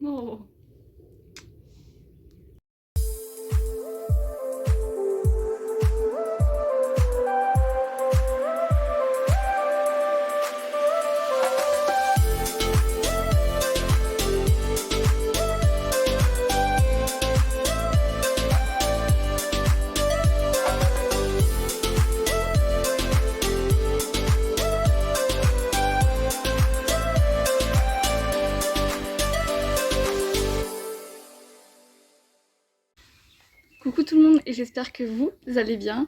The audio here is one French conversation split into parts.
Oh. Coucou tout le monde et j'espère que vous allez bien.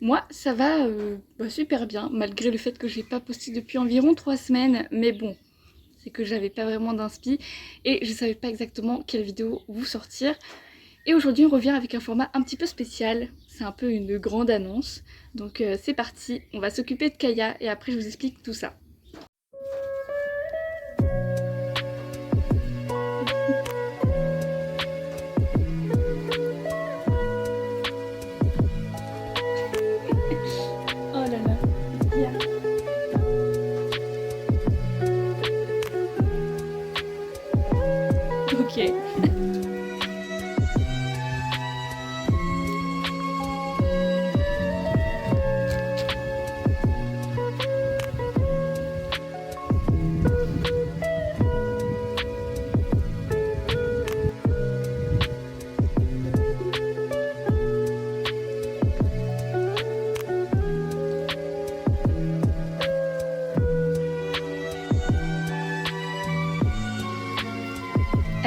Moi ça va super bien malgré le fait que j'ai pas posté depuis environ 3 semaines, mais bon, c'est que j'avais pas vraiment d'inspi et je savais pas exactement quelle vidéo vous sortir. Et aujourd'hui on revient avec un format un petit peu spécial, c'est un peu une grande annonce. Donc c'est parti, on va s'occuper de Kaya et après je vous explique tout ça. Oh là là, qu'est-ce qu'il y a? Ok.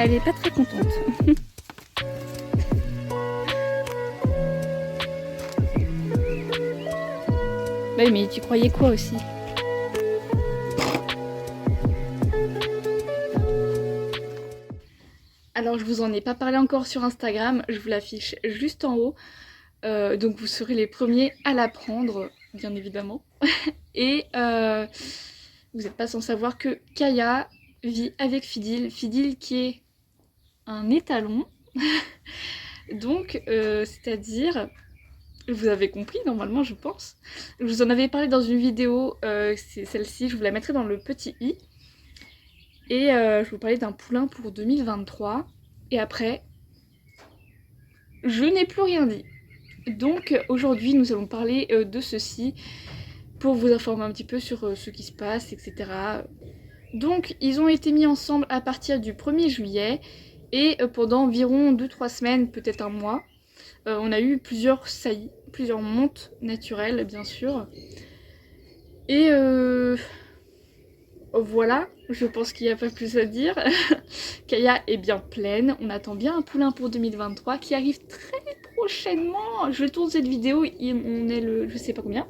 Elle est pas très contente. Bah oui, mais tu croyais quoi aussi? Alors je vous en ai pas parlé encore sur Instagram, je vous l'affiche juste en haut. Donc vous serez les premiers à l'apprendre, bien évidemment. Et vous n'êtes pas sans savoir que Kaya vit avec Fidil. Fidil qui est un étalon. Donc c'est-à-dire, vous avez compris normalement je pense. Je vous en avais parlé dans une vidéo, c'est celle-ci, je vous la mettrai dans le petit i. Et je vous parlais d'un poulain pour 2023. Et après, je n'ai plus rien dit. Donc aujourd'hui nous allons parler de ceci pour vous informer un petit peu sur ce qui se passe, etc. Donc ils ont été mis ensemble à partir du 1er juillet et pendant environ 2-3 semaines, peut-être un mois, on a eu plusieurs saillies, plusieurs montes naturelles bien sûr. Et voilà, je pense qu'il n'y a pas plus à dire. Kaya est bien pleine, on attend bien un poulain pour 2023 qui arrive très prochainement. Je tourne cette vidéo, on est le je sais pas combien.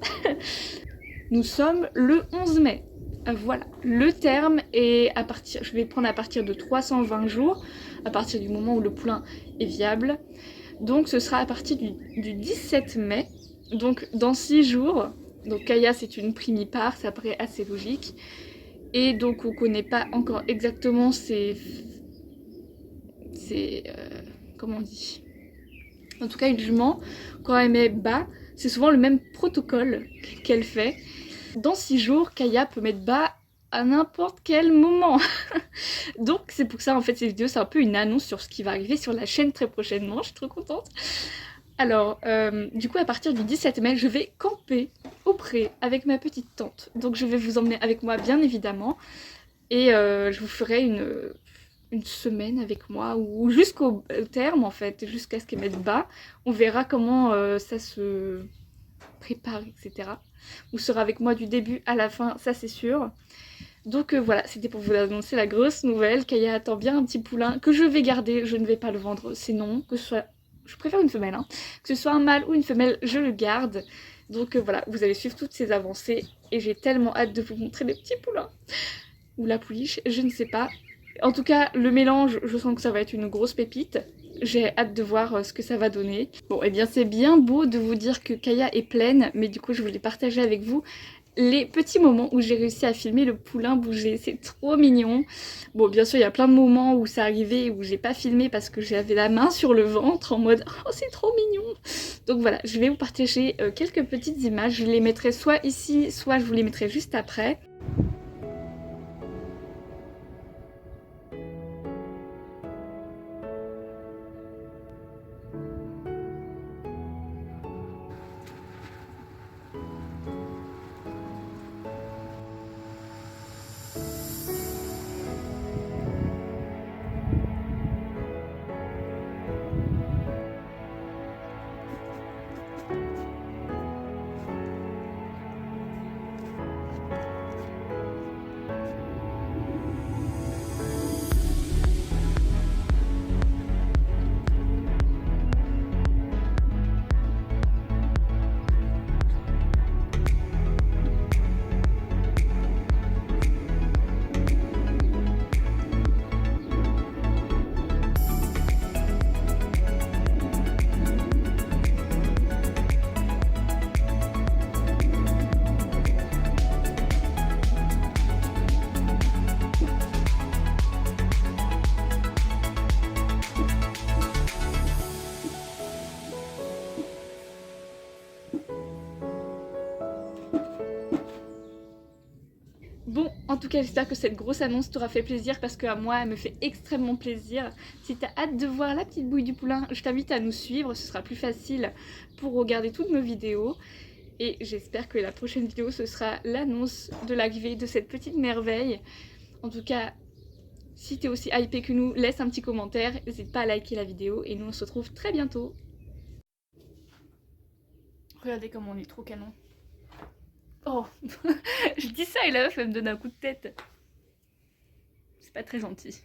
Nous sommes le 11 mai. Voilà, le terme est à partir, je vais prendre à partir de 320 jours, à partir du moment où le poulain est viable. Donc ce sera à partir du 17 mai, donc dans 6 jours. Donc Kaya c'est une primipare, ça paraît assez logique. Et donc on connaît pas encore exactement comment on dit, en tout cas une jument, quand elle met bas, c'est souvent le même protocole qu'elle fait. Dans 6 jours, Kaya peut mettre bas à n'importe quel moment. Donc c'est pour ça en fait cette vidéo c'est un peu une annonce sur ce qui va arriver sur la chaîne très prochainement, je suis trop contente. Alors du coup à partir du 17 mai je vais camper au pré avec ma petite tante. Donc je vais vous emmener avec moi bien évidemment. Et je vous ferai une semaine avec moi, ou jusqu'au terme en fait, jusqu'à ce qu'elle mette bas. On verra comment ça se prépare, etc. Vous serez avec moi du début à la fin, ça c'est sûr. Donc voilà, c'était pour vous annoncer la grosse nouvelle. Kaya attend bien un petit poulain que je vais garder, je ne vais pas le vendre, c'est non, que ce soit... Je préfère une femelle, hein. Que ce soit un mâle ou une femelle, je le garde. Donc voilà, vous allez suivre toutes ces avancées et j'ai tellement hâte de vous montrer les petits poulains. Ou la pouliche, je ne sais pas. En tout cas, le mélange, je sens que ça va être une grosse pépite. J'ai hâte de voir ce que ça va donner. Bon, et bien c'est bien beau de vous dire que Kaya est pleine, mais du coup je voulais partager avec vous les petits moments où j'ai réussi à filmer le poulain bouger. C'est trop mignon. Bon, bien sûr, il y a plein de moments où ça arrivait où j'ai pas filmé parce que j'avais la main sur le ventre en mode « Oh, c'est trop mignon !» Donc voilà, je vais vous partager quelques petites images. Je les mettrai soit ici, soit je vous les mettrai juste après. En tout cas, j'espère que cette grosse annonce t'aura fait plaisir parce qu'à moi, elle me fait extrêmement plaisir. Si t'as hâte de voir la petite bouille du poulain, je t'invite à nous suivre, ce sera plus facile pour regarder toutes nos vidéos. Et j'espère que la prochaine vidéo, ce sera l'annonce de l'arrivée de cette petite merveille. En tout cas, si t'es aussi hypé que nous, laisse un petit commentaire, n'hésite pas à liker la vidéo et nous on se retrouve très bientôt. Regardez comme on est trop canon. Oh, je dis ça et la meuf elle me donne un coup de tête. C'est pas très gentil.